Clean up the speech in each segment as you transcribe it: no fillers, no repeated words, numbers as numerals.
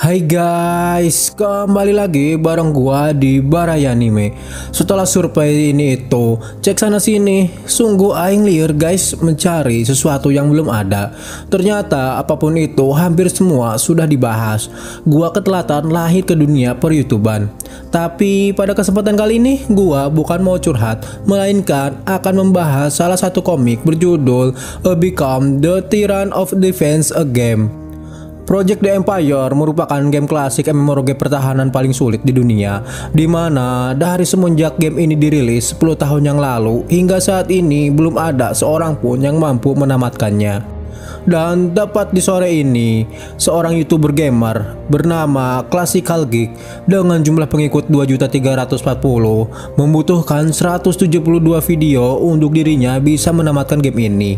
Hai guys, kembali lagi bareng gua di Baraya Anime. Setelah survei ini itu, cek sana sini, sungguh aing liar guys mencari sesuatu yang belum ada. Ternyata apapun itu hampir semua sudah dibahas. Gua ketelatan lahir ke dunia per-YouTuban. Tapi pada kesempatan kali ini gua bukan mau curhat, melainkan akan membahas salah satu komik berjudul A Become the Tyrant of Defense a Game. Project The Empire merupakan game klasik MMORPG pertahanan paling sulit di dunia, di mana dari semenjak game ini dirilis 10 tahun yang lalu hingga saat ini belum ada seorang pun yang mampu menamatkannya. Dan tepat di sore ini, seorang YouTuber gamer bernama Classical Geek dengan jumlah pengikut 2.340 membutuhkan 172 video untuk dirinya bisa menamatkan game ini.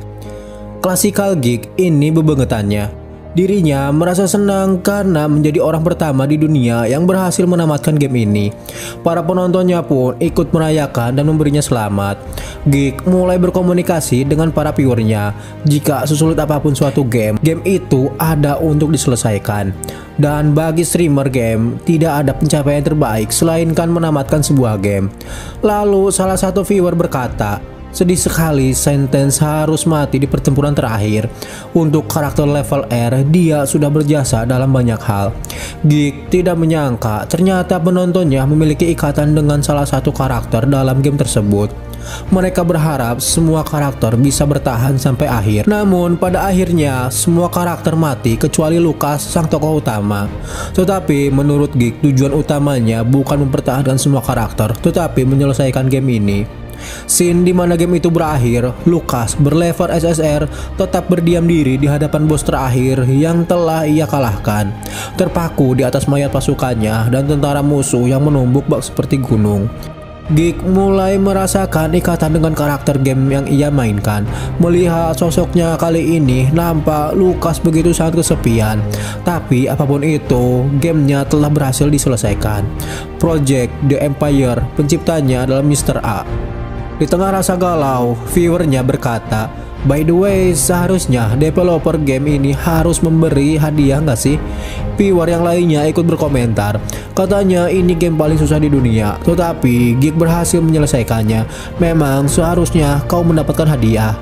Classical Geek ini bebengetannya. Dirinya merasa senang karena menjadi orang pertama di dunia yang berhasil menamatkan game ini. Para penontonnya pun ikut merayakan dan memberinya selamat. Geek mulai berkomunikasi dengan para viewernya. Jika sesulit apapun suatu game itu ada untuk diselesaikan. Dan bagi streamer game, tidak ada pencapaian terbaik selainkan menamatkan sebuah game. Lalu salah satu viewer berkata, "Sedih sekali Sentence harus mati di pertempuran terakhir. Untuk karakter level R, dia sudah berjasa dalam banyak hal." Geek tidak menyangka ternyata penontonnya memiliki ikatan dengan salah satu karakter dalam game tersebut. Mereka berharap semua karakter bisa bertahan sampai akhir. Namun pada akhirnya semua karakter mati kecuali Lucas, sang tokoh utama. Tetapi menurut Geek, tujuan utamanya bukan mempertahankan semua karakter, tetapi menyelesaikan game ini. Scene di mana game itu berakhir, Lucas berlevel SSR tetap berdiam diri di hadapan bos terakhir yang telah ia kalahkan, terpaku di atas mayat pasukannya dan tentara musuh yang menumbuk bak seperti gunung. Geek mulai merasakan ikatan dengan karakter game yang ia mainkan. Melihat sosoknya kali ini nampak Lucas begitu sangat kesepian. Tapi apapun itu, gamenya telah berhasil diselesaikan. Project The Empire, penciptanya adalah Mr. A. Di tengah rasa galau, viewernya berkata, "By the way, seharusnya developer game ini harus memberi hadiah nggak sih?" Viewer yang lainnya ikut berkomentar. Katanya ini game paling susah di dunia, tetapi Geek berhasil menyelesaikannya. Memang seharusnya kau mendapatkan hadiah.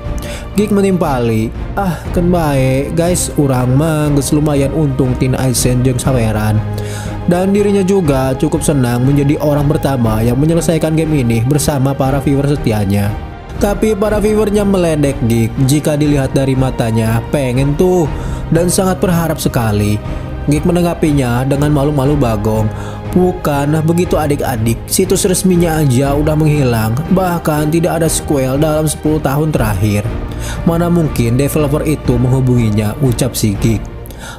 Geek menimpali, kan baik guys, urang mah geus lumayan untung tina Aizen jeung saweran. Dan dirinya juga cukup senang menjadi orang pertama yang menyelesaikan game ini bersama para viewer setianya. Tapi para viewernya meledek Geek jika dilihat dari matanya, pengen tuh dan sangat berharap sekali. Geek menanggapinya dengan malu-malu bagong. "Bukan begitu adik-adik, situs resminya aja udah menghilang, bahkan tidak ada sequel dalam 10 tahun terakhir. Mana mungkin developer itu menghubunginya," ucap si Geek.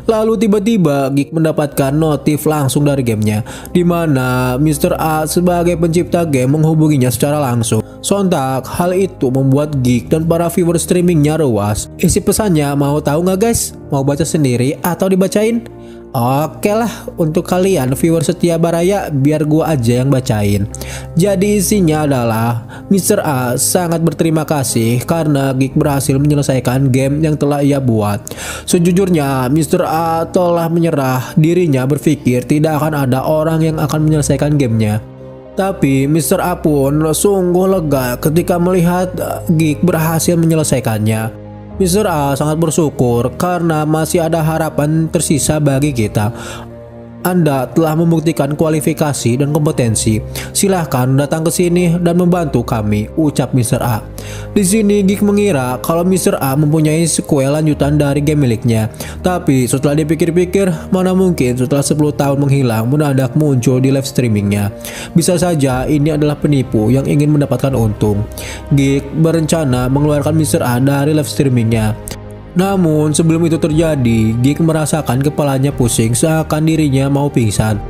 Lalu tiba-tiba Geek mendapatkan notif langsung dari gamenya, di mana Mr. A sebagai pencipta game menghubunginya secara langsung. Sontak hal itu membuat Geek dan para viewer streamingnya ruas. Isi pesannya mau tahu nggak guys? Mau baca sendiri atau dibacain? Oke lah, untuk kalian viewer setia Baraya, biar gua aja yang bacain. Jadi isinya adalah Mr. A sangat berterima kasih karena Geek berhasil menyelesaikan game yang telah ia buat. Sejujurnya Mr. A telah menyerah, dirinya berpikir tidak akan ada orang yang akan menyelesaikan gamenya. Tapi Mr. A pun sungguh lega ketika melihat Geek berhasil menyelesaikannya. Mr. A sangat bersyukur karena masih ada harapan tersisa bagi kita. Anda telah membuktikan kualifikasi dan kompetensi. Silahkan datang ke sini dan membantu kami, ucap Mr. A. Di sini Geek mengira kalau Mr. A mempunyai sequel lanjutan dari game miliknya. Tapi setelah dipikir-pikir, mana mungkin setelah 10 tahun menghilang mendadak muncul di live streamingnya. Bisa saja ini adalah penipu yang ingin mendapatkan untung. Geek berencana mengeluarkan Mr. A dari live streamingnya. Namun sebelum itu terjadi, Geek merasakan kepalanya pusing seakan dirinya mau pingsan.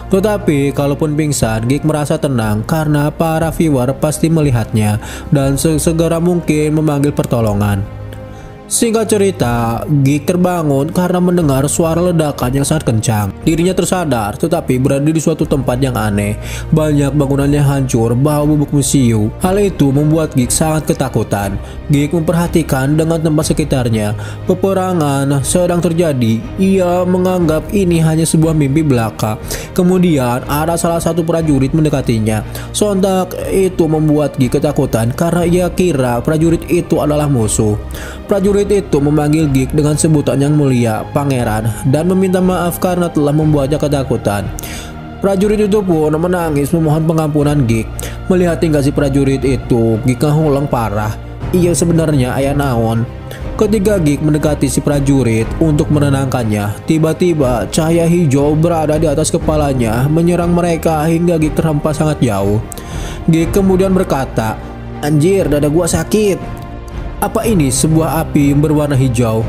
Tetapi kalaupun pingsan, Geek merasa tenang karena para viewer pasti melihatnya dan sesegera mungkin memanggil pertolongan. Singkat cerita, Geek terbangun karena mendengar suara ledakan yang sangat kencang. Dirinya tersadar tetapi berada di suatu tempat yang aneh. Banyak bangunan yang hancur, bau bubuk mesiu. Hal itu membuat Geek sangat ketakutan. Geek memperhatikan dengan tempat sekitarnya. Peperangan sedang terjadi. Ia menganggap ini hanya sebuah mimpi belaka. Kemudian ada salah satu prajurit mendekatinya. Sontak itu membuat Geek ketakutan karena ia kira prajurit itu adalah musuh. Prajurit itu memanggil Geek dengan sebutan yang mulia, Pangeran, dan meminta maaf karena telah membuatnya ketakutan. Prajurit itu pun menangis memohon pengampunan Geek. Melihat tingkah si prajurit itu, Geek ngehuleng parah. Ia sebenarnya ayah naon. Ketika Geek mendekati si prajurit untuk menenangkannya, tiba-tiba cahaya hijau berada di atas kepalanya menyerang mereka hingga Geek terhempas sangat jauh. Geek kemudian berkata, "Anjir, dada gua sakit." Apa ini sebuah api yang berwarna hijau?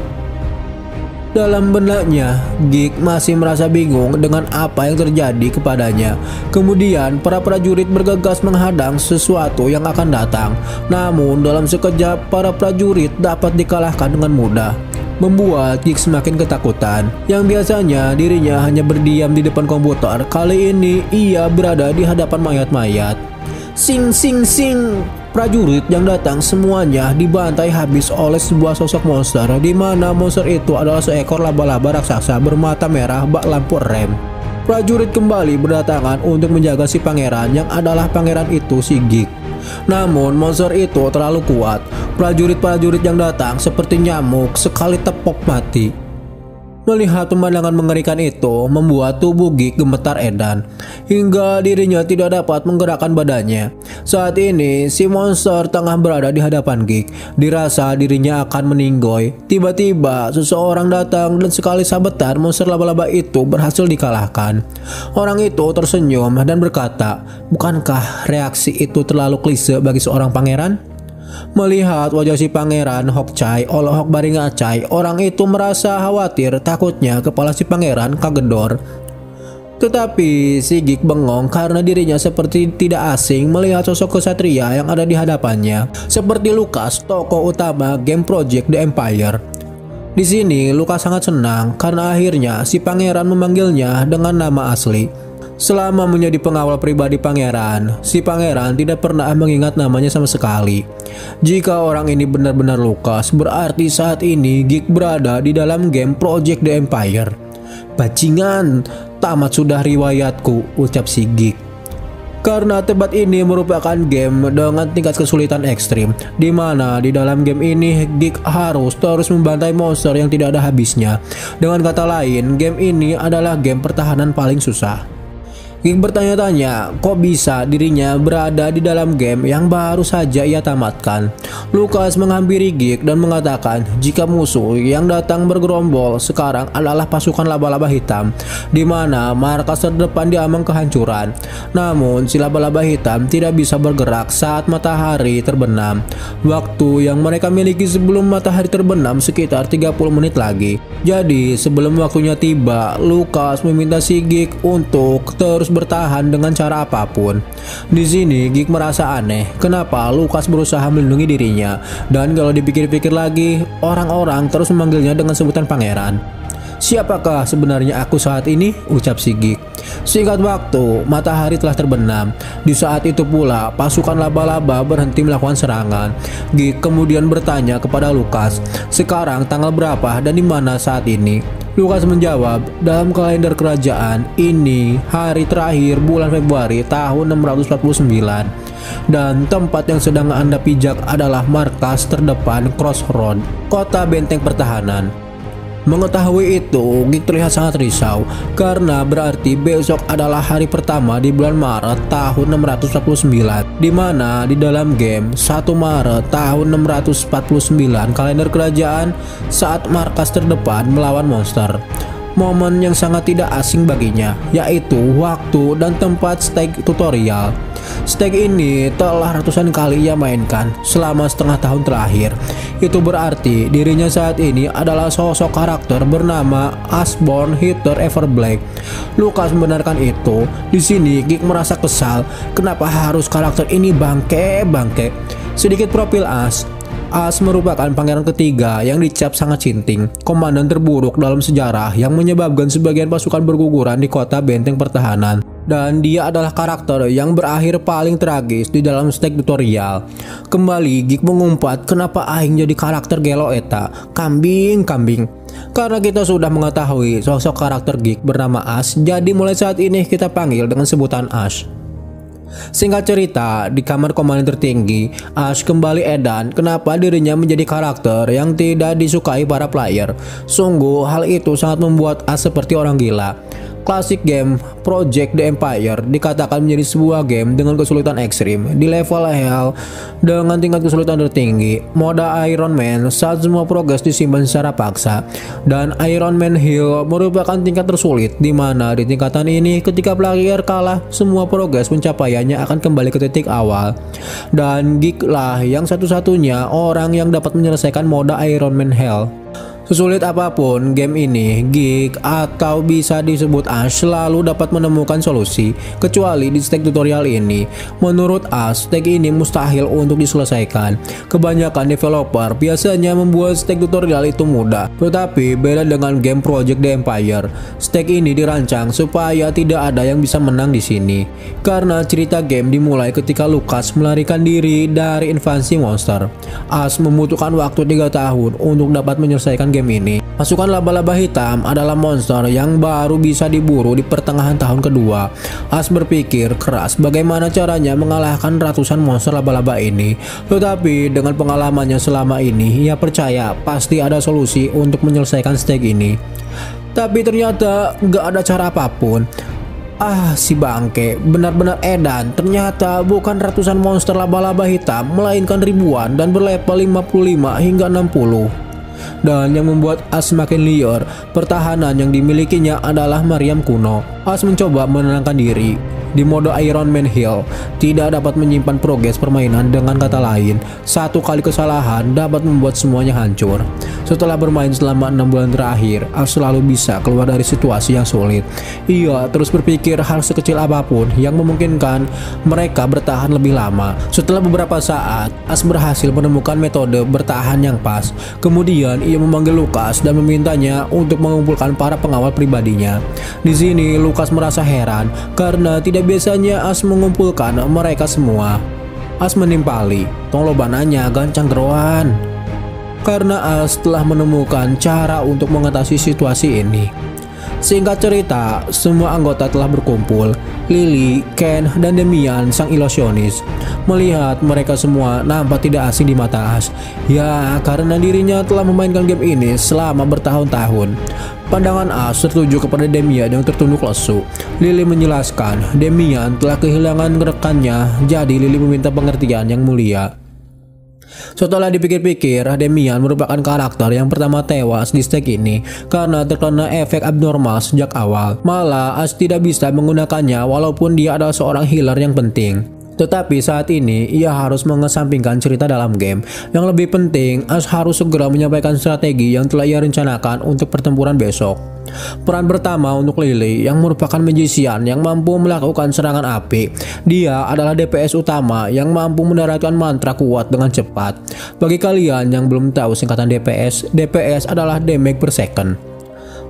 Dalam benaknya, Geek masih merasa bingung dengan apa yang terjadi kepadanya. Kemudian, para prajurit bergegas menghadang sesuatu yang akan datang. Namun, dalam sekejap, para prajurit dapat dikalahkan dengan mudah. Membuat Geek semakin ketakutan. Yang biasanya dirinya hanya berdiam di depan komputer, kali ini ia berada di hadapan mayat-mayat. Sing sing sing. Prajurit yang datang semuanya dibantai habis oleh sebuah sosok monster, di mana monster itu adalah seekor laba-laba raksasa bermata merah bak lampu rem. Prajurit kembali berdatangan untuk menjaga si pangeran yang adalah pangeran itu si Geek. Namun monster itu terlalu kuat. Prajurit-prajurit yang datang seperti nyamuk sekali tepok mati. Melihat pemandangan mengerikan itu membuat tubuh Geek gemetar edan hingga dirinya tidak dapat menggerakkan badannya. Saat ini si monster tengah berada di hadapan Geek. Dirasa dirinya akan meninggoy. Tiba-tiba seseorang datang dan sekali sabetan monster laba-laba itu berhasil dikalahkan. Orang itu tersenyum dan berkata, "Bukankah reaksi itu terlalu klise bagi seorang pangeran?" Melihat wajah si pangeran Hokchai Olohok Baringachai, orang itu merasa khawatir, takutnya kepala si pangeran kagedor. Tetapi si Geek bengong karena dirinya seperti tidak asing melihat sosok kesatria yang ada di hadapannya, seperti Lucas, tokoh utama game Project The Empire. Di sini Lucas sangat senang karena akhirnya si pangeran memanggilnya dengan nama asli. Selama menjadi pengawal pribadi pangeran, si pangeran tidak pernah mengingat namanya sama sekali. Jika orang ini benar-benar Lucas, berarti saat ini Geek berada di dalam game Project The Empire. Bajingan, tamat sudah riwayatku, ucap si Geek. Karena tempat ini merupakan game dengan tingkat kesulitan ekstrim, di mana di dalam game ini Geek harus terus membantai monster yang tidak ada habisnya. Dengan kata lain, game ini adalah game pertahanan paling susah. Geek bertanya-tanya, kok bisa dirinya berada di dalam game yang baru saja ia tamatkan. Lucas menghampiri Geek dan mengatakan jika musuh yang datang bergerombol sekarang adalah pasukan laba-laba hitam, di mana markas terdepan diambang kehancuran. Namun si laba-laba hitam tidak bisa bergerak saat matahari terbenam. Waktu yang mereka miliki sebelum matahari terbenam sekitar 30 menit lagi. Jadi sebelum waktunya tiba, Lucas meminta si Geek untuk terus bertahan dengan cara apapun. Di sini Geek merasa aneh, kenapa Lucas berusaha melindungi dirinya, dan kalau dipikir-pikir lagi, orang-orang terus memanggilnya dengan sebutan pangeran. Siapakah sebenarnya aku saat ini? Ucap si Geek. Singkat waktu, matahari telah terbenam. Di saat itu pula, pasukan laba-laba berhenti melakukan serangan. Geek kemudian bertanya kepada Lucas, sekarang tanggal berapa dan di mana saat ini? Lucas menjawab, dalam kalender kerajaan ini hari terakhir bulan Februari tahun 649, dan tempat yang sedang Anda pijak adalah markas terdepan Crossroad, kota benteng pertahanan. Mengetahui itu, Geek terlihat sangat risau karena berarti besok adalah hari pertama di bulan Maret tahun 649, di mana di dalam game 1 Maret tahun 649 kalender kerajaan saat markas terdepan melawan monster. Momen yang sangat tidak asing baginya, yaitu waktu dan tempat stake tutorial. Stake ini telah ratusan kali ia mainkan selama setengah tahun terakhir. Itu berarti dirinya saat ini adalah sosok karakter bernama Ashborn Hitter Everblack. Lucas membenarkan itu. Di sini Geek merasa kesal, kenapa harus karakter ini bangke. Sedikit profil Ash. As merupakan pangeran ketiga yang dicap sangat cinting, komandan terburuk dalam sejarah yang menyebabkan sebagian pasukan berguguran di kota benteng pertahanan. Dan dia adalah karakter yang berakhir paling tragis di dalam stack tutorial. Kembali Geek mengumpat kenapa aing jadi karakter gelo eta, kambing. Karena kita sudah mengetahui sosok karakter Geek bernama As, jadi mulai saat ini kita panggil dengan sebutan As. Singkat cerita, di kamar komandan tertinggi, Ash kembali edan kenapa dirinya menjadi karakter yang tidak disukai para player. Sungguh hal itu sangat membuat Ash seperti orang gila. Klasik game Project The Empire dikatakan menjadi sebuah game dengan kesulitan ekstrim di level hell dengan tingkat kesulitan tertinggi, mode Iron Man saat semua progres disimpan secara paksa, dan Iron Man Hill merupakan tingkat tersulit di mana di tingkatan ini ketika player kalah semua progres pencapaiannya akan kembali ke titik awal, dan Geek lah yang satu-satunya orang yang dapat menyelesaikan mode Iron Man Hell. Sesulit apapun game ini, Geek atau bisa disebut Ash selalu dapat menemukan solusi, kecuali di stack tutorial ini. Menurut Ash, stack ini mustahil untuk diselesaikan. Kebanyakan developer biasanya membuat stack tutorial itu mudah, tetapi beda dengan game Project The Empire. Stack ini dirancang supaya tidak ada yang bisa menang di sini, karena cerita game dimulai ketika Lucas melarikan diri dari invasi monster. Ash membutuhkan waktu 3 tahun untuk dapat menyelesaikan game ini. Pasukan laba-laba hitam adalah monster yang baru bisa diburu di pertengahan tahun kedua. As berpikir keras bagaimana caranya mengalahkan ratusan monster laba-laba ini. Tetapi dengan pengalamannya selama ini, ia percaya pasti ada solusi untuk menyelesaikan stack ini. Tapi ternyata gak ada cara apapun. Si bangke benar-benar edan. Ternyata bukan ratusan monster laba-laba hitam, melainkan ribuan dan berlevel 55 hingga 60. Dan yang membuat As semakin liar, pertahanan yang dimilikinya adalah meriam kuno. As mencoba menenangkan diri. Di mode Iron Man Hill tidak dapat menyimpan progres permainan, dengan kata lain, satu kali kesalahan dapat membuat semuanya hancur. Setelah bermain selama 6 bulan terakhir, As selalu bisa keluar dari situasi yang sulit. Ia terus berpikir hal sekecil apapun yang memungkinkan mereka bertahan lebih lama. Setelah beberapa saat, As berhasil menemukan metode bertahan yang pas. Kemudian ia memanggil Lucas dan memintanya untuk mengumpulkan para pengawal pribadinya. Di sini Lucas merasa heran karena tidak biasanya As mengumpulkan mereka semua. As menimpali, "Tong loba nanya gancang geroan." Karena As telah menemukan cara untuk mengatasi situasi ini. Singkat cerita, semua anggota telah berkumpul. Lily, Ken, dan Damian sang ilusionis. Melihat mereka semua nampak tidak asing di mata As. Ya, karena dirinya telah memainkan game ini selama bertahun-tahun. Pandangan As tertuju kepada Damian yang tertunduk lesu. Lily menjelaskan, Damian telah kehilangan rekannya, jadi Lily meminta pengertian yang mulia. Setelah dipikir-pikir, Damian merupakan karakter yang pertama tewas di stack ini karena terkena efek abnormal sejak awal. Malah As tidak bisa menggunakannya walaupun dia adalah seorang healer yang penting. Tetapi saat ini ia harus mengesampingkan cerita dalam game. Yang lebih penting, As harus segera menyampaikan strategi yang telah ia rencanakan untuk pertempuran besok. Peran pertama untuk Lily yang merupakan magician yang mampu melakukan serangan api. Dia adalah DPS utama yang mampu mendaratkan mantra kuat dengan cepat. Bagi kalian yang belum tahu singkatan DPS, DPS adalah damage per second.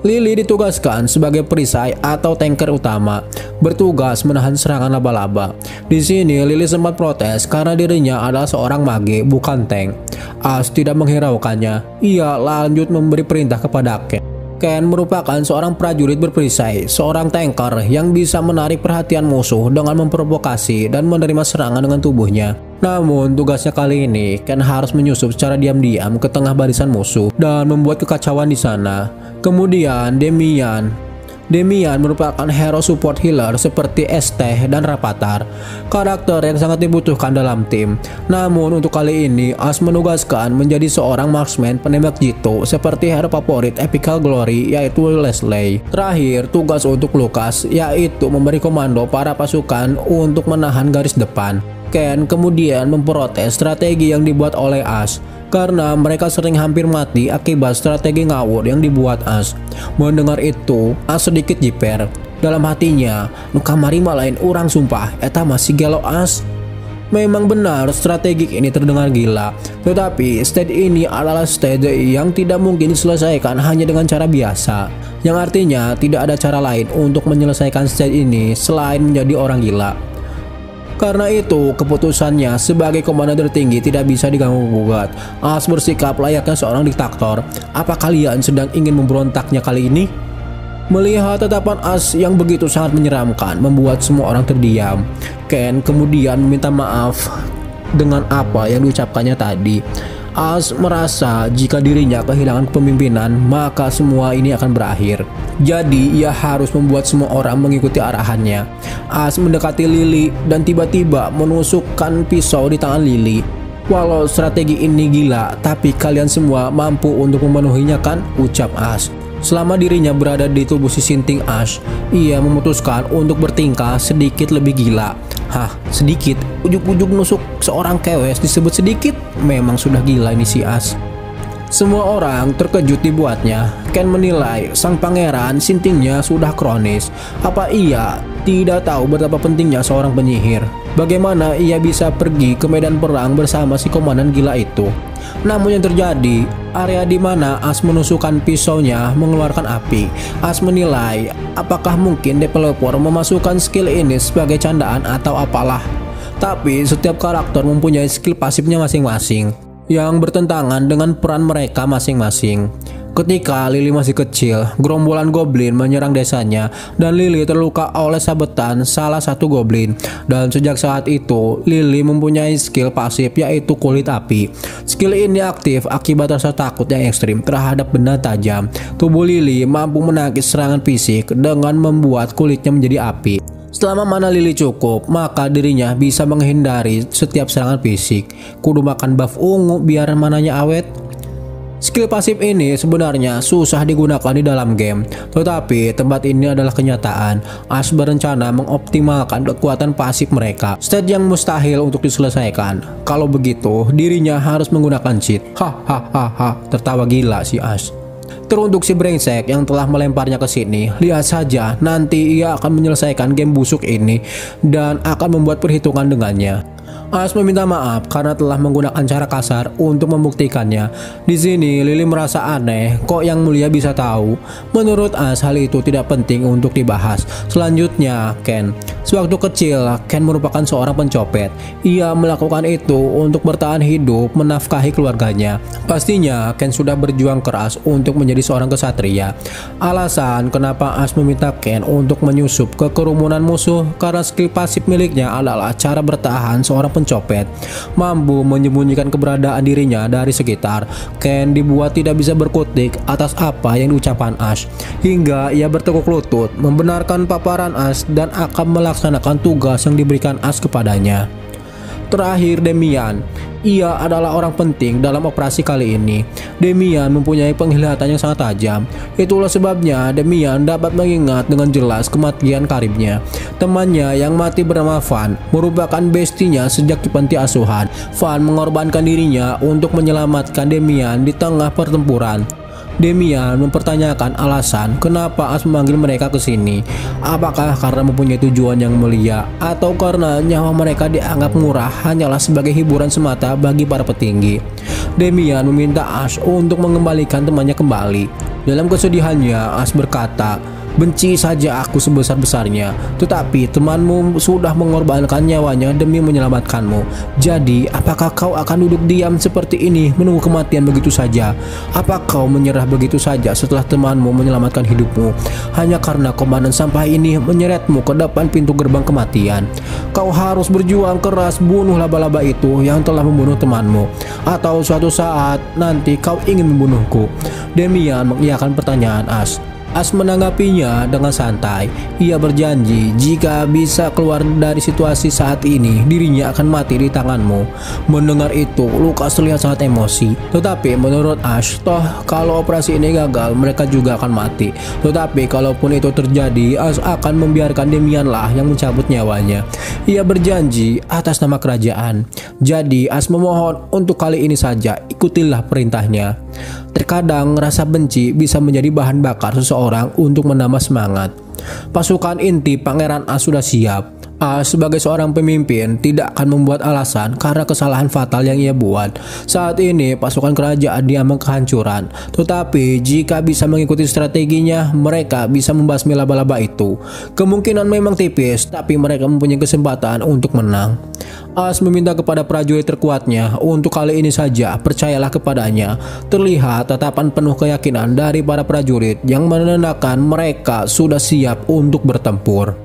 Lily ditugaskan sebagai perisai atau tanker utama, bertugas menahan serangan laba-laba. Di sini Lily sempat protes karena dirinya adalah seorang mage, bukan tank. As tidak menghiraukannya. Ia lanjut memberi perintah kepada Ken. Ken merupakan seorang prajurit berperisai, seorang tanker yang bisa menarik perhatian musuh dengan memprovokasi dan menerima serangan dengan tubuhnya. Namun tugasnya kali ini, Ken harus menyusup secara diam-diam ke tengah barisan musuh dan membuat kekacauan di sana. Kemudian Damian merupakan hero support healer seperti Esteh dan Rapatar, karakter yang sangat dibutuhkan dalam tim. Namun untuk kali ini As menugaskan menjadi seorang marksman penembak jitu seperti hero favorit Epical Glory yaitu Leslie. Terakhir tugas untuk Lucas yaitu memberi komando para pasukan untuk menahan garis depan. Ken kemudian memprotes strategi yang dibuat oleh As karena mereka sering hampir mati akibat strategi ngawur yang dibuat As. Mendengar itu, As sedikit jiper. Dalam hatinya, nu kamari lain orang sumpah, eta masih gelo As. Memang benar strategi ini terdengar gila, tetapi stage ini adalah stage yang tidak mungkin diselesaikan hanya dengan cara biasa, yang artinya tidak ada cara lain untuk menyelesaikan stage ini selain menjadi orang gila. Karena itu, keputusannya sebagai komandan tertinggi tidak bisa diganggu-gugat. As bersikap layaknya seorang diktator. Apa kalian sedang ingin memberontaknya kali ini? Melihat tatapan As yang begitu sangat menyeramkan membuat semua orang terdiam. Ken kemudian meminta maaf dengan apa yang diucapkannya tadi. As merasa jika dirinya kehilangan kepemimpinan, maka semua ini akan berakhir. Jadi ia harus membuat semua orang mengikuti arahannya. As mendekati Lily dan tiba-tiba menusukkan pisau di tangan Lily. Walau strategi ini gila, tapi kalian semua mampu untuk memenuhinya kan? Ucap As. Selama dirinya berada di tubuh si sinting Ash, ia memutuskan untuk bertingkah sedikit lebih gila. Hah, sedikit? Ujuk-ujuk nusuk seorang kewes disebut sedikit? Memang sudah gila ini si Ash. Semua orang terkejut dibuatnya. Ken menilai sang pangeran sintingnya sudah kronis. Apa ia tidak tahu betapa pentingnya seorang penyihir? Bagaimana ia bisa pergi ke medan perang bersama si komandan gila itu? Namun yang terjadi, area di mana As menusukkan pisaunya mengeluarkan api. As menilai apakah mungkin developer memasukkan skill ini sebagai candaan atau apalah. Tapi setiap karakter mempunyai skill pasifnya masing-masing yang bertentangan dengan peran mereka masing-masing. Ketika Lily masih kecil, gerombolan goblin menyerang desanya dan Lily terluka oleh sabetan salah satu goblin. Dan sejak saat itu, Lily mempunyai skill pasif yaitu kulit api. Skill ini aktif akibat rasa takut yang ekstrim terhadap benda tajam. Tubuh Lily mampu menangkis serangan fisik dengan membuat kulitnya menjadi api. Selama mana Lily cukup, maka dirinya bisa menghindari setiap serangan fisik. Kudu makan buff ungu biar mananya awet. Skill pasif ini sebenarnya susah digunakan di dalam game, tetapi tempat ini adalah kenyataan. As berencana mengoptimalkan kekuatan pasif mereka, stage yang mustahil untuk diselesaikan. Kalau begitu, dirinya harus menggunakan cheat. Hahaha, tertawa gila si As. Teruntuk si brengsek yang telah melemparnya ke sini, lihat saja nanti ia akan menyelesaikan game busuk ini dan akan membuat perhitungan dengannya. As meminta maaf karena telah menggunakan cara kasar untuk membuktikannya. Di sini Lily merasa aneh, kok yang mulia bisa tahu? Menurut As hal itu tidak penting untuk dibahas. Selanjutnya Ken. Sewaktu kecil, Ken merupakan seorang pencopet. Ia melakukan itu untuk bertahan hidup, menafkahi keluarganya. Pastinya Ken sudah berjuang keras untuk menjadi seorang kesatria. Alasan kenapa As meminta Ken untuk menyusup ke kerumunan musuh karena skill pasif miliknya adalah cara bertahan seorang pencopet, mampu menyembunyikan keberadaan dirinya dari sekitar. Ken dibuat tidak bisa berkutik atas apa yang diucapkan Ash, hingga ia bertekuk lutut membenarkan paparan Ash dan akan melaksanakan tugas yang diberikan Ash kepadanya. Terakhir Demian, ia adalah orang penting dalam operasi kali ini. Demian mempunyai penglihatan yang sangat tajam. Itulah sebabnya Demian dapat mengingat dengan jelas kematian karibnya. Temannya yang mati bernama Van merupakan bestinya sejak di panti asuhan. Van mengorbankan dirinya untuk menyelamatkan Demian di tengah pertempuran. Demian mempertanyakan alasan kenapa As memanggil mereka ke sini. Apakah karena mempunyai tujuan yang mulia atau karena nyawa mereka dianggap murah hanyalah sebagai hiburan semata bagi para petinggi. Demian meminta As untuk mengembalikan temannya kembali. Dalam kesedihannya, As berkata, "Benci saja aku sebesar-besarnya, tetapi temanmu sudah mengorbankan nyawanya demi menyelamatkanmu. Jadi, apakah kau akan duduk diam seperti ini menunggu kematian begitu saja? Apa kau menyerah begitu saja setelah temanmu menyelamatkan hidupmu? Hanya karena komandan sampah ini menyeretmu ke depan pintu gerbang kematian. Kau harus berjuang keras bunuh laba-laba itu yang telah membunuh temanmu. Atau suatu saat nanti kau ingin membunuhku." Demian mengiyakan pertanyaan As. As menanggapinya dengan santai. Ia berjanji jika bisa keluar dari situasi saat ini, dirinya akan mati di tanganmu. Mendengar itu, Lucas terlihat sangat emosi. Tetapi menurut Ash, toh kalau operasi ini gagal, mereka juga akan mati. Tetapi kalaupun itu terjadi, Ash akan membiarkan Demian lah yang mencabut nyawanya. Ia berjanji atas nama kerajaan. Jadi Ash memohon untuk kali ini saja, ikutilah perintahnya. Terkadang rasa benci bisa menjadi bahan bakar seseorang untuk menambah semangat. Pasukan inti Pangeran As sudah siap. Sebagai seorang pemimpin tidak akan membuat alasan karena kesalahan fatal yang ia buat. Saat ini pasukan kerajaan diambang kehancuran, tetapi jika bisa mengikuti strateginya, mereka bisa membasmi laba-laba itu. Kemungkinan memang tipis, tapi mereka mempunyai kesempatan untuk menang. As meminta kepada prajurit terkuatnya untuk kali ini saja percayalah kepadanya. Terlihat tatapan penuh keyakinan dari para prajurit yang menandakan mereka sudah siap untuk bertempur.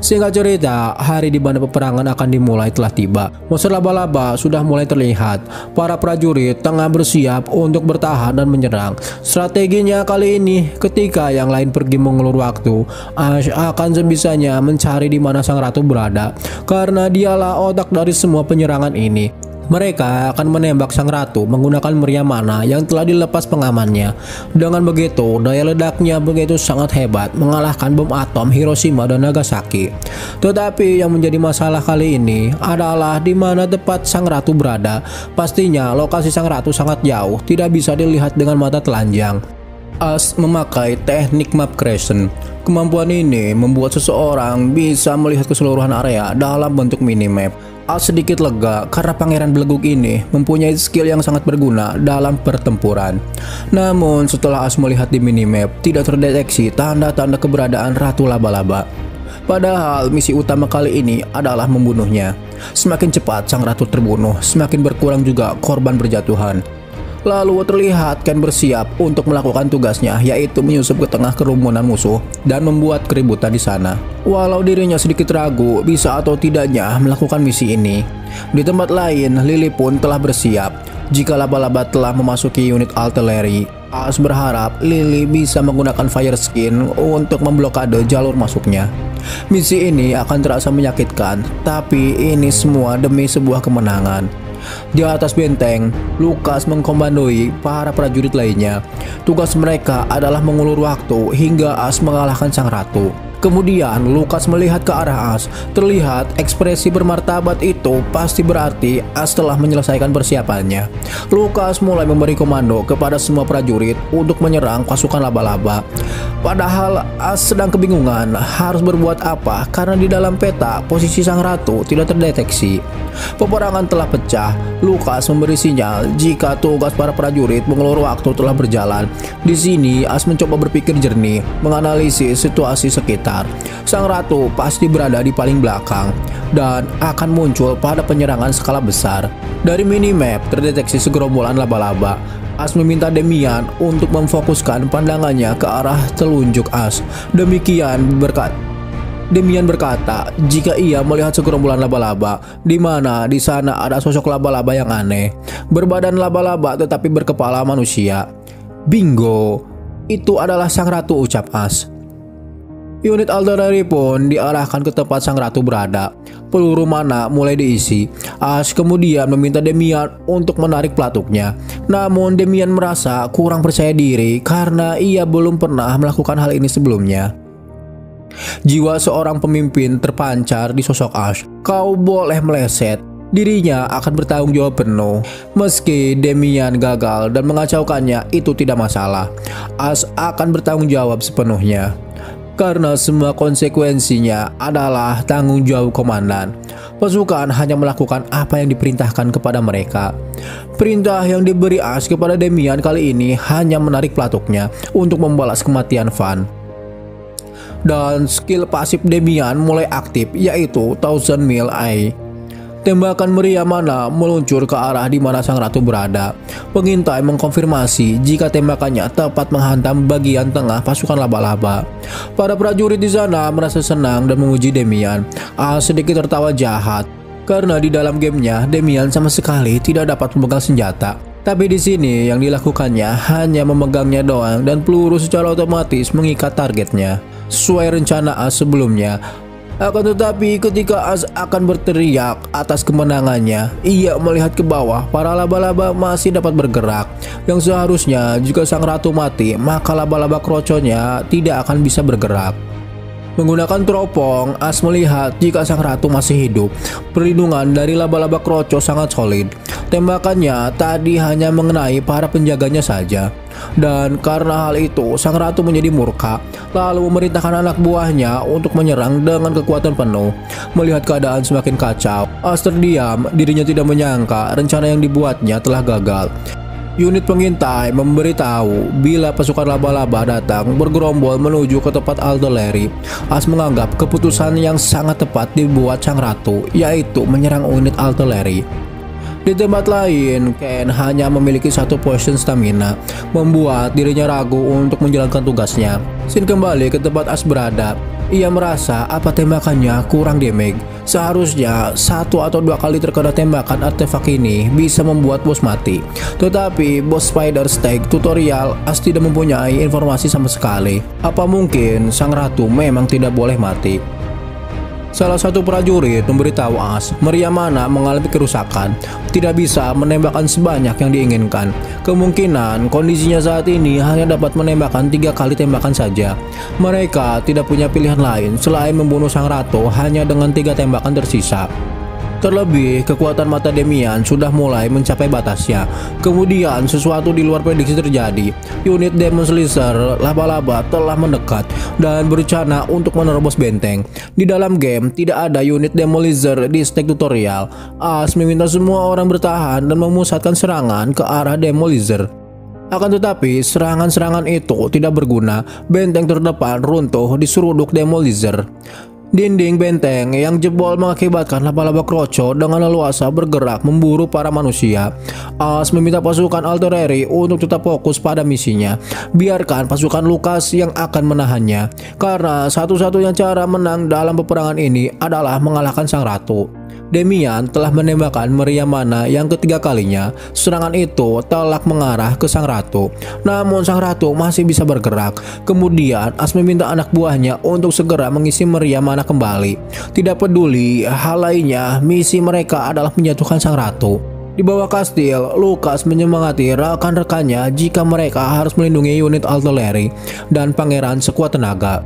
Singkat cerita, hari di mana peperangan akan dimulai telah tiba. Monster laba-laba sudah mulai terlihat. Para prajurit tengah bersiap untuk bertahan dan menyerang. Strateginya kali ini, ketika yang lain pergi mengulur waktu, Ash akan sebisanya mencari di mana sang ratu berada, karena dialah otak dari semua penyerangan ini. Mereka akan menembak sang ratu menggunakan meriam mana yang telah dilepas pengamannya. Dengan begitu, daya ledaknya begitu sangat hebat, mengalahkan bom atom Hiroshima dan Nagasaki. Tetapi yang menjadi masalah kali ini adalah di mana tepat sang ratu berada. Pastinya lokasi sang ratu sangat jauh, tidak bisa dilihat dengan mata telanjang. As memakai teknik map creation. Kemampuan ini membuat seseorang bisa melihat keseluruhan area dalam bentuk minimap. As sedikit lega karena pangeran belenggu ini mempunyai skill yang sangat berguna dalam pertempuran. Namun setelah As melihat di minimap, tidak terdeteksi tanda-tanda keberadaan Ratu Laba-Laba. Padahal misi utama kali ini adalah membunuhnya. Semakin cepat sang ratu terbunuh, semakin berkurang juga korban berjatuhan. Lalu terlihat Ken bersiap untuk melakukan tugasnya, yaitu menyusup ke tengah kerumunan musuh dan membuat keributan di sana. Walau dirinya sedikit ragu bisa atau tidaknya melakukan misi ini. Di tempat lain, Lily pun telah bersiap. Jika laba-laba telah memasuki unit artileri, As berharap Lily bisa menggunakan fire skin untuk memblokade jalur masuknya. Misi ini akan terasa menyakitkan, tapi ini semua demi sebuah kemenangan. Di atas benteng, Lukas mengkomandoi para prajurit lainnya. Tugas mereka adalah mengulur waktu hingga As mengalahkan sang ratu. Kemudian Lukas melihat ke arah As. Terlihat ekspresi bermartabat itu pasti berarti As telah menyelesaikan persiapannya. Lukas mulai memberi komando kepada semua prajurit untuk menyerang pasukan laba-laba. Padahal As sedang kebingungan harus berbuat apa karena di dalam peta posisi sang ratu tidak terdeteksi. Peperangan telah pecah. Lukas memberi sinyal jika tugas para prajurit mengulur waktu telah berjalan. Di sini As mencoba berpikir jernih, menganalisis situasi sekitar. Sang ratu pasti berada di paling belakang dan akan muncul pada penyerangan skala besar. Dari minimap terdeteksi segerombolan laba-laba. As meminta Demian untuk memfokuskan pandangannya ke arah telunjuk As. Demian berkata jika ia melihat segerombolan laba-laba, di mana di sana ada sosok laba-laba yang aneh, berbadan laba-laba tetapi berkepala manusia. Bingo, itu adalah sang ratu, ucap As. Unit artileri pun diarahkan ke tempat sang ratu berada. Peluru mana mulai diisi. As kemudian meminta Demian untuk menarik pelatuknya. Namun Demian merasa kurang percaya diri karena ia belum pernah melakukan hal ini sebelumnya. Jiwa seorang pemimpin terpancar di sosok As. Kau boleh meleset, dirinya akan bertanggung jawab penuh. Meski Demian gagal dan mengacaukannya, itu tidak masalah. As akan bertanggung jawab sepenuhnya, karena semua konsekuensinya adalah tanggung jawab komandan. Pasukan hanya melakukan apa yang diperintahkan kepada mereka. Perintah yang diberi As kepada Demian kali ini hanya menarik pelatuknya untuk membalas kematian Van. Dan skill pasif Demian mulai aktif, yaitu Thousand Mile Eye. Tembakan meriam mana meluncur ke arah di mana sang ratu berada. Pengintai mengkonfirmasi jika tembakannya tepat menghantam bagian tengah pasukan laba-laba. Para prajurit di sana merasa senang dan memuji Demian. Sedikit tertawa jahat karena di dalam gamenya Demian sama sekali tidak dapat memegang senjata. Tapi di sini yang dilakukannya hanya memegangnya doang dan peluru secara otomatis mengikat targetnya sesuai rencana As sebelumnya. Akan tetapi ketika As akan berteriak atas kemenangannya, ia melihat ke bawah. Para laba-laba masih dapat bergerak. Yang seharusnya jika sang ratu mati, maka laba-laba kroconya tidak akan bisa bergerak. Menggunakan teropong, As melihat jika sang ratu masih hidup. Perlindungan dari laba-laba kroco sangat solid. Tembakannya tadi hanya mengenai para penjaganya saja. Dan karena hal itu, sang ratu menjadi murka, lalu memerintahkan anak buahnya untuk menyerang dengan kekuatan penuh. Melihat keadaan semakin kacau, As terdiam, dirinya tidak menyangka rencana yang dibuatnya telah gagal. Unit pengintai memberitahu bila pasukan laba-laba datang bergerombol menuju ke tempat artileri. As menganggap keputusan yang sangat tepat dibuat sang ratu, yaitu menyerang unit artileri. Di tempat lain, Ken hanya memiliki satu potion stamina, membuat dirinya ragu untuk menjalankan tugasnya. Sin kembali ke tempat As berada. Ia merasa apa tembakannya kurang damage. Seharusnya 1 atau 2 kali terkena tembakan artefak ini bisa membuat bos mati. Tetapi bos Spider Stake tutorial As tidak mempunyai informasi sama sekali. Apa mungkin sang ratu memang tidak boleh mati? Salah satu prajurit memberitahu As, meriam mana mengalami kerusakan, tidak bisa menembakkan sebanyak yang diinginkan. Kemungkinan kondisinya saat ini hanya dapat menembakkan 3 kali tembakan saja. Mereka tidak punya pilihan lain selain membunuh sang ratu hanya dengan 3 tembakan tersisa. Terlebih, kekuatan mata Demian sudah mulai mencapai batasnya. Kemudian, sesuatu di luar prediksi terjadi. Unit Demon Slayer laba-laba telah mendekat dan berencana untuk menerobos benteng. Di dalam game, tidak ada unit Demon Slayer di stake tutorial. As meminta semua orang bertahan dan memusatkan serangan ke arah Demon Slayer. Akan tetapi, serangan-serangan itu tidak berguna. Benteng terdepan runtuh diseruduk Demon Slayer. Dinding benteng yang jebol mengakibatkan laba-laba kroco dengan leluasa bergerak memburu para manusia. As meminta pasukan artileri untuk tetap fokus pada misinya. Biarkan pasukan Lukas yang akan menahannya, karena satu-satunya cara menang dalam peperangan ini adalah mengalahkan sang ratu. Demian telah menembakkan meriam mana yang ketiga kalinya. Serangan itu telak mengarah ke sang ratu. Namun sang ratu masih bisa bergerak. Kemudian As meminta anak buahnya untuk segera mengisi meriam mana kembali. Tidak peduli hal lainnya, misi mereka adalah menjatuhkan sang ratu. Di bawah kastil, Lukas menyemangati rekan-rekannya jika mereka harus melindungi unit artileri dan pangeran sekuat tenaga.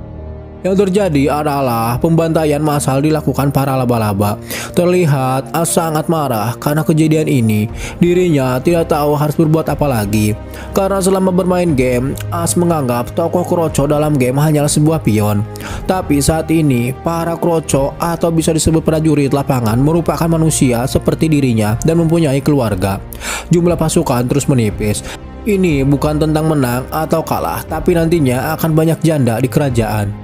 Yang terjadi adalah pembantaian massal dilakukan para laba-laba. Terlihat As sangat marah karena kejadian ini. Dirinya tidak tahu harus berbuat apa lagi. Karena selama bermain game, As menganggap tokoh kroco dalam game hanyalah sebuah pion. Tapi saat ini, para kroco atau bisa disebut prajurit lapangan merupakan manusia seperti dirinya dan mempunyai keluarga. Jumlah pasukan terus menipis. Ini bukan tentang menang atau kalah, tapi nantinya akan banyak janda di kerajaan.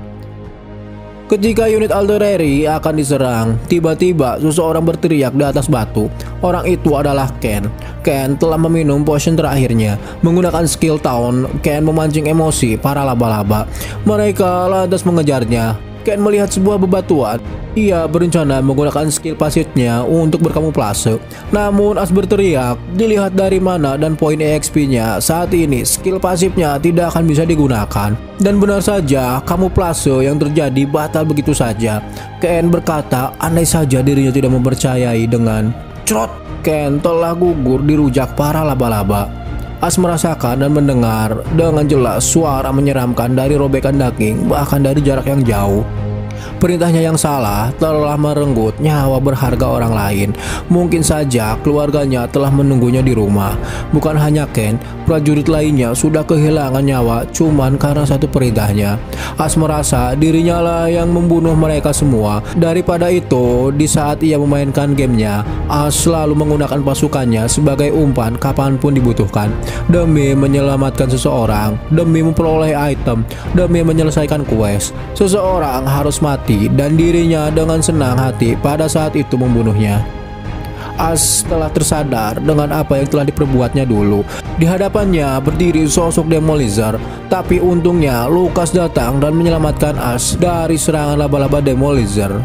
Ketika unit artileri akan diserang, tiba-tiba seseorang berteriak di atas batu. Orang itu adalah Ken. Ken telah meminum potion terakhirnya. Menggunakan skill Taun, Ken memancing emosi para laba-laba. Mereka lantas mengejarnya. Ken melihat sebuah bebatuan. Ia berencana menggunakan skill pasifnya untuk berkamuflase. Namun As berteriak, dilihat dari mana dan poin EXP-nya, saat ini skill pasifnya tidak akan bisa digunakan. Dan benar saja, kamuflase yang terjadi batal begitu saja. Ken berkata, andai saja dirinya tidak mempercayai dengan crot. Ken telah gugur di rujak para laba-laba. As merasakan dan mendengar dengan jelas suara menyeramkan dari robekan daging, bahkan dari jarak yang jauh. Perintahnya yang salah telah merenggut nyawa berharga orang lain. Mungkin saja keluarganya telah menunggunya di rumah. Bukan hanya Ken, prajurit lainnya sudah kehilangan nyawa cuman karena satu perintahnya. As merasa dirinya lah yang membunuh mereka semua. Daripada itu, di saat ia memainkan gamenya, As selalu menggunakan pasukannya sebagai umpan kapanpun dibutuhkan. Demi menyelamatkan seseorang, demi memperoleh item, demi menyelesaikan quest. Seseorang harus mati dan dirinya dengan senang hati pada saat itu membunuhnya. As telah tersadar dengan apa yang telah diperbuatnya dulu. Di hadapannya berdiri sosok Demolizer, tapi untungnya Lukas datang dan menyelamatkan As dari serangan laba-laba Demolizer.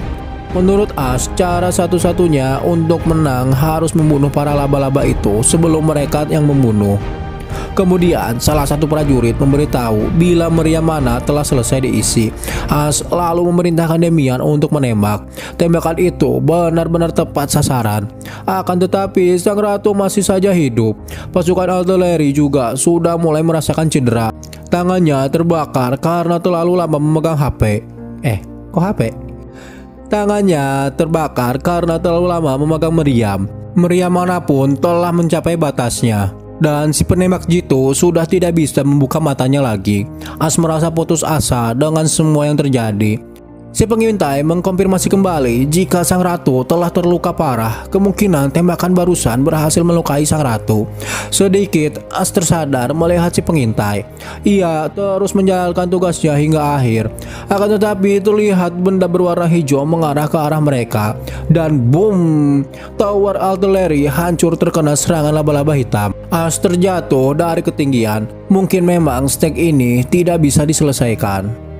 Menurut As, cara satu-satunya untuk menang harus membunuh para laba-laba itu sebelum mereka yang membunuh. Kemudian salah satu prajurit memberitahu bila meriam mana telah selesai diisi. As lalu memerintahkan Demian untuk menembak. Tembakan itu benar-benar tepat sasaran. Akan tetapi sang ratu masih saja hidup. Pasukan artileri juga sudah mulai merasakan cedera. Tangannya terbakar karena terlalu lama memegang HP. Kok HP? Tangannya terbakar karena terlalu lama memegang meriam. Meriam manapun telah mencapai batasnya. Dan si penembak jitu sudah tidak bisa membuka matanya lagi. As merasa putus asa dengan semua yang terjadi. Si pengintai mengkonfirmasi kembali jika sang ratu telah terluka parah. Kemungkinan tembakan barusan berhasil melukai sang ratu. Sedikit As tersadar melihat si pengintai. Ia terus menjalankan tugasnya hingga akhir. Akan tetapi terlihat benda berwarna hijau mengarah ke arah mereka. Dan boom, tower artillery hancur terkena serangan laba-laba hitam. As terjatuh dari ketinggian. Mungkin memang stake ini tidak bisa diselesaikan.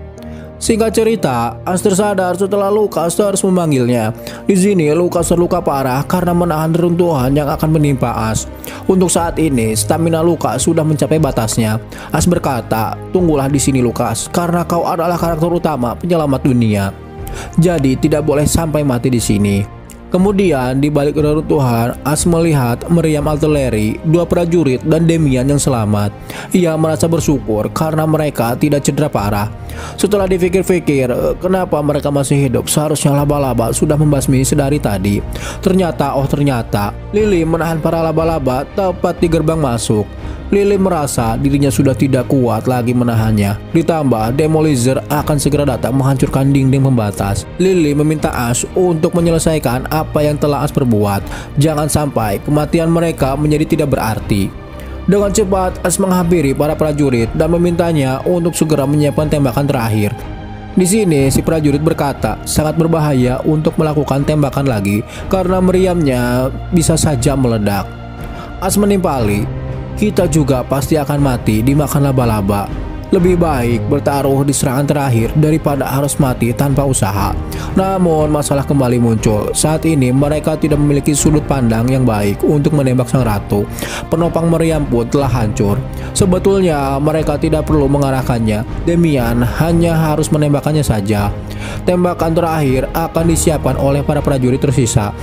Singkat cerita, As tersadar setelah Lukas harus memanggilnya. Di sini Lukas terluka parah karena menahan reruntuhan yang akan menimpa As. Untuk saat ini, stamina Lukas sudah mencapai batasnya. As berkata, "Tunggulah di sini Lukas, karena kau adalah karakter utama penyelamat dunia. Jadi tidak boleh sampai mati di sini." Kemudian di balik reruntuhan, As melihat meriam artileri, 2 prajurit dan Demian yang selamat. Ia merasa bersyukur karena mereka tidak cedera parah. Setelah dipikir-pikir, kenapa mereka masih hidup? Seharusnya laba-laba sudah membasmi sedari tadi. Ternyata Lily menahan para laba-laba tepat di gerbang masuk. Lily merasa dirinya sudah tidak kuat lagi menahannya. Ditambah Demolizer akan segera datang menghancurkan dinding pembatas. Lily meminta As untuk menyelesaikan apa yang telah As perbuat. Jangan sampai kematian mereka menjadi tidak berarti. Dengan cepat As menghampiri para prajurit dan memintanya untuk segera menyiapkan tembakan terakhir. Di sini si prajurit berkata sangat berbahaya untuk melakukan tembakan lagi karena meriamnya bisa saja meledak. As menimpali, "Kita juga pasti akan mati dimakan laba-laba. Lebih baik bertaruh di serangan terakhir daripada harus mati tanpa usaha." Namun masalah kembali muncul. Saat ini mereka tidak memiliki sudut pandang yang baik untuk menembak sang ratu. Penopang meriam pun telah hancur. Sebetulnya mereka tidak perlu mengarahkannya. Demian hanya harus menembakkannya saja. Tembakan terakhir akan disiapkan oleh para prajurit tersisa.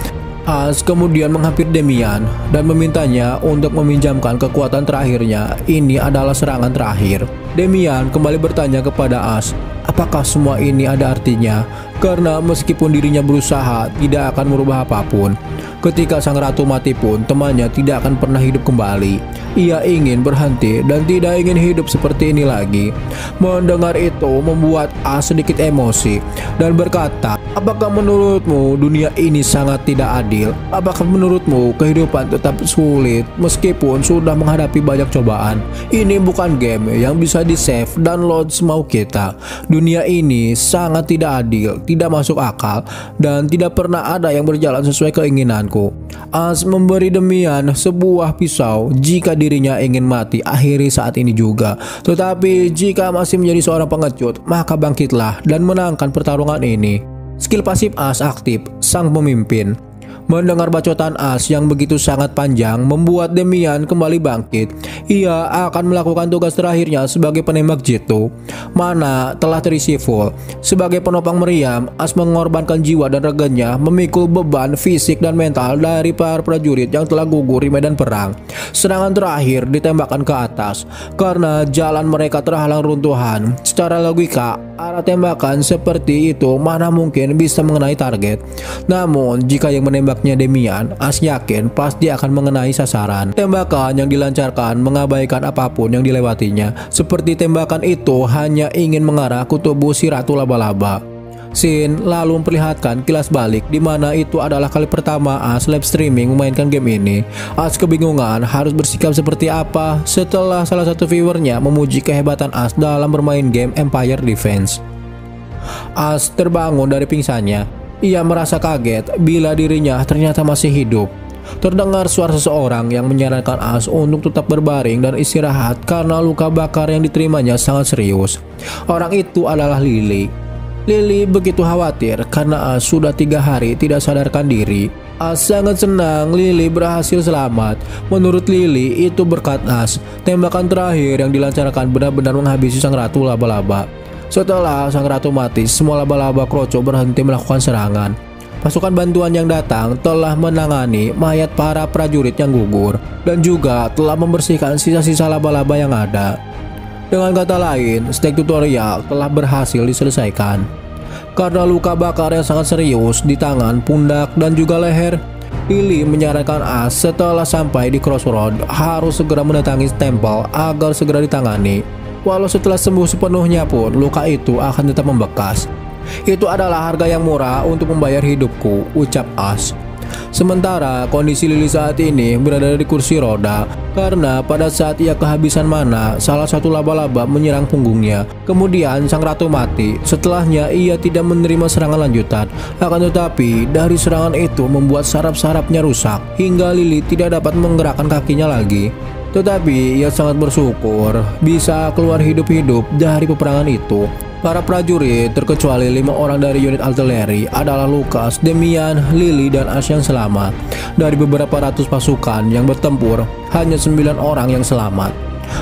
As kemudian menghampiri Demian dan memintanya untuk meminjamkan kekuatan terakhirnya. Ini adalah serangan terakhir. Demian kembali bertanya kepada As, apakah semua ini ada artinya? Karena meskipun dirinya berusaha, tidak akan merubah apapun. Ketika sang ratu mati pun, temannya tidak akan pernah hidup kembali. Ia ingin berhenti dan tidak ingin hidup seperti ini lagi. Mendengar itu membuat As sedikit emosi dan berkata, apakah menurutmu dunia ini sangat tidak adil? Apakah menurutmu kehidupan tetap sulit meskipun sudah menghadapi banyak cobaan? Ini bukan game yang bisa di-save dan load semau kita. Dunia ini sangat tidak adil, tidak masuk akal, dan tidak pernah ada yang berjalan sesuai keinginanku. As memberi Demian sebuah pisau. Jika dirinya ingin mati, akhiri saat ini juga. Tetapi jika masih menjadi seorang pengecut, maka bangkitlah dan menangkan pertarungan ini. Skill pasif As aktif, sang pemimpin. Mendengar bacotan As yang begitu sangat panjang membuat Demian kembali bangkit. Ia akan melakukan tugas terakhirnya sebagai penembak jitu, mana telah terisi full. Sebagai penopang meriam, As mengorbankan jiwa dan raganya memikul beban fisik dan mental dari para prajurit yang telah gugur di medan perang. Serangan terakhir ditembakkan ke atas karena jalan mereka terhalang runtuhan. Secara logika, arah tembakan seperti itu mana mungkin bisa mengenai target. Namun jika yang menembaknya Demian, As yakin pasti akan mengenai sasaran. Tembakan yang dilancarkan mengabaikan apapun yang dilewatinya. Seperti tembakan itu hanya ingin mengarah ke tubuh si ratu laba-laba. Scene lalu memperlihatkan kilas balik di mana itu adalah kali pertama As live streaming memainkan game ini. As kebingungan harus bersikap seperti apa setelah salah satu viewernya memuji kehebatan As dalam bermain game Empire Defense. As terbangun dari pingsannya. Ia merasa kaget bila dirinya ternyata masih hidup. Terdengar suara seseorang yang menyarankan As untuk tetap berbaring dan istirahat karena luka bakar yang diterimanya sangat serius. Orang itu adalah Lily. Lily begitu khawatir karena As sudah 3 hari tidak sadarkan diri. As sangat senang Lily berhasil selamat. Menurut Lily, itu berkat As. Tembakan terakhir yang dilancarkan benar-benar menghabisi sang ratu laba-laba. Setelah sang ratu mati, semua laba-laba kroco berhenti melakukan serangan. Pasukan bantuan yang datang telah menangani mayat para prajurit yang gugur dan juga telah membersihkan sisa-sisa laba-laba yang ada. Dengan kata lain, stage tutorial telah berhasil diselesaikan. Karena luka bakar yang sangat serius di tangan, pundak, dan juga leher, Lily menyarankan As setelah sampai di Crossroad harus segera mendatangi Temple agar segera ditangani. Walau setelah sembuh sepenuhnya pun luka itu akan tetap membekas. Itu adalah harga yang murah untuk membayar hidupku, ucap As. Sementara kondisi Lily saat ini berada di kursi roda karena pada saat ia kehabisan mana, salah satu laba-laba menyerang punggungnya. Kemudian sang ratu mati. Setelahnya ia tidak menerima serangan lanjutan. Akan tetapi dari serangan itu membuat saraf-sarafnya rusak hingga Lily tidak dapat menggerakkan kakinya lagi. Tetapi ia sangat bersyukur bisa keluar hidup-hidup dari peperangan itu. Para prajurit, terkecuali 5 orang dari unit artileri, adalah Lucas, Damian, Lily, dan As yang selamat. Dari beberapa ratus pasukan yang bertempur, hanya 9 orang yang selamat.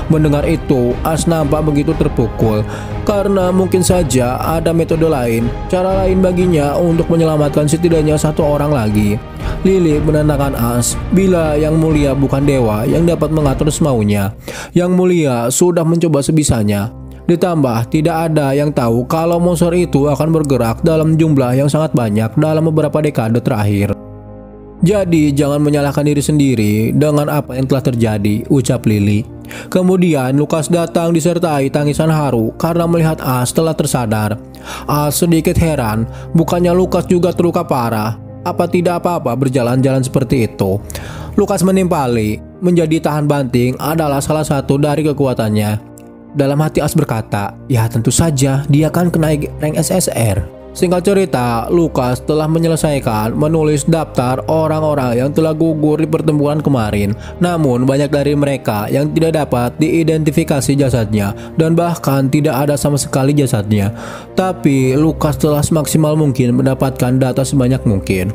Mendengar itu, As nampak begitu terpukul karena mungkin saja ada metode lain, cara lain baginya untuk menyelamatkan setidaknya 1 orang lagi. Lily menenangkan As, bila Yang Mulia bukan dewa yang dapat mengatur semaunya. Yang Mulia sudah mencoba sebisanya. Ditambah tidak ada yang tahu kalau monster itu akan bergerak dalam jumlah yang sangat banyak dalam beberapa dekade terakhir. Jadi jangan menyalahkan diri sendiri dengan apa yang telah terjadi, ucap Lily. Kemudian Lucas datang disertai tangisan haru karena melihat As telah tersadar. As sedikit heran, bukannya Lucas juga terluka parah? Apa tidak apa-apa berjalan-jalan seperti itu? Lucas menimpali, menjadi tahan banting adalah salah satu dari kekuatannya. Dalam hati As berkata, ya tentu saja dia kan kenaik rank SSR. Singkat cerita, Lucas telah menyelesaikan menulis daftar orang-orang yang telah gugur di pertempuran kemarin. Namun banyak dari mereka yang tidak dapat diidentifikasi jasadnya dan bahkan tidak ada sama sekali jasadnya. Tapi Lucas telah semaksimal mungkin mendapatkan data sebanyak mungkin.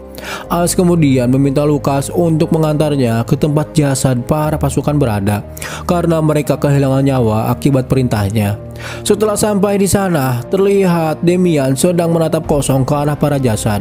As kemudian meminta Lucas untuk mengantarnya ke tempat jasad para pasukan berada karena mereka kehilangan nyawa akibat perintahnya. Setelah sampai di sana, terlihat Damian sedang menatap kosong ke arah para jasad.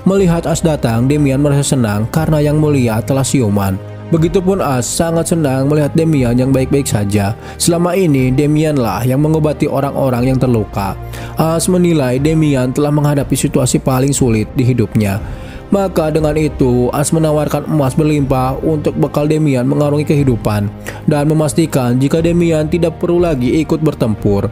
Melihat As datang, Damian merasa senang karena Yang Mulia telah siuman. Begitupun As sangat senang melihat Damian yang baik-baik saja. Selama ini Damianlah yang mengobati orang-orang yang terluka. As menilai Damian telah menghadapi situasi paling sulit di hidupnya. Maka dengan itu As menawarkan emas berlimpah untuk bekal Damian mengarungi kehidupan dan memastikan jika Damian tidak perlu lagi ikut bertempur.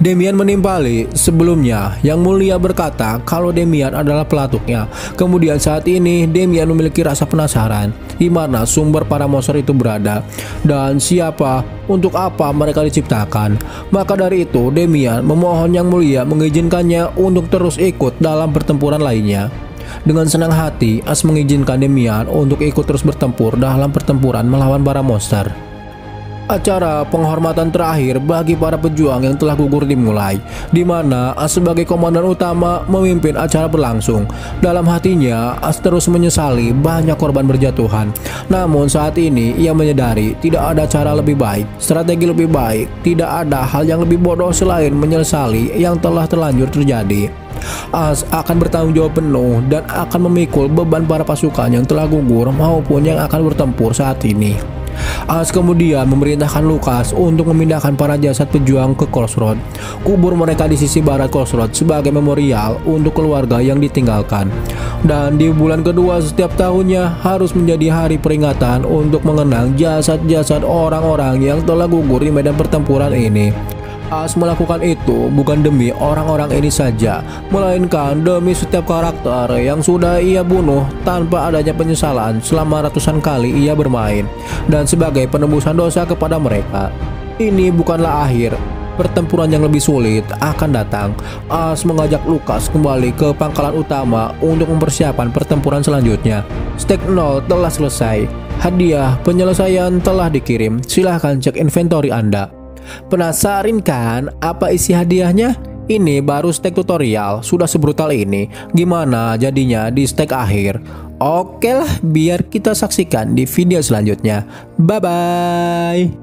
Damian menimpali. Sebelumnya Yang Mulia berkata kalau Damian adalah pelatuknya. Kemudian saat ini Damian memiliki rasa penasaran di mana sumber para monster itu berada dan siapa, untuk apa mereka diciptakan. Maka dari itu Damian memohon Yang Mulia mengizinkannya untuk terus ikut dalam pertempuran lainnya. Dengan senang hati, As mengizinkan Damian untuk ikut terus bertempur dalam pertempuran melawan para monster. Acara penghormatan terakhir bagi para pejuang yang telah gugur dimulai, di mana As sebagai komandan utama memimpin acara berlangsung. Dalam hatinya, As terus menyesali banyak korban berjatuhan. Namun saat ini ia menyadari tidak ada cara lebih baik, strategi lebih baik. Tidak ada hal yang lebih bodoh selain menyesali yang telah terlanjur terjadi. As akan bertanggung jawab penuh dan akan memikul beban para pasukan yang telah gugur maupun yang akan bertempur saat ini. As kemudian memerintahkan Lucas untuk memindahkan para jasad pejuang ke Crossroad, kubur mereka di sisi barat Crossroad sebagai memorial untuk keluarga yang ditinggalkan. Dan di bulan kedua setiap tahunnya harus menjadi hari peringatan untuk mengenang jasad-jasad orang-orang yang telah gugur di medan pertempuran ini. As melakukan itu bukan demi orang-orang ini saja, melainkan demi setiap karakter yang sudah ia bunuh tanpa adanya penyesalan selama ratusan kali ia bermain, dan sebagai penebusan dosa kepada mereka. Ini bukanlah akhir, pertempuran yang lebih sulit akan datang. As mengajak Lucas kembali ke pangkalan utama untuk mempersiapkan pertempuran selanjutnya. Stake 0 telah selesai, hadiah penyelesaian telah dikirim, silahkan cek inventory Anda. Penasaran kan apa isi hadiahnya? Ini baru stake tutorial, sudah sebrutal ini. Gimana jadinya di stake akhir? Oke lah, biar kita saksikan di video selanjutnya. Bye bye.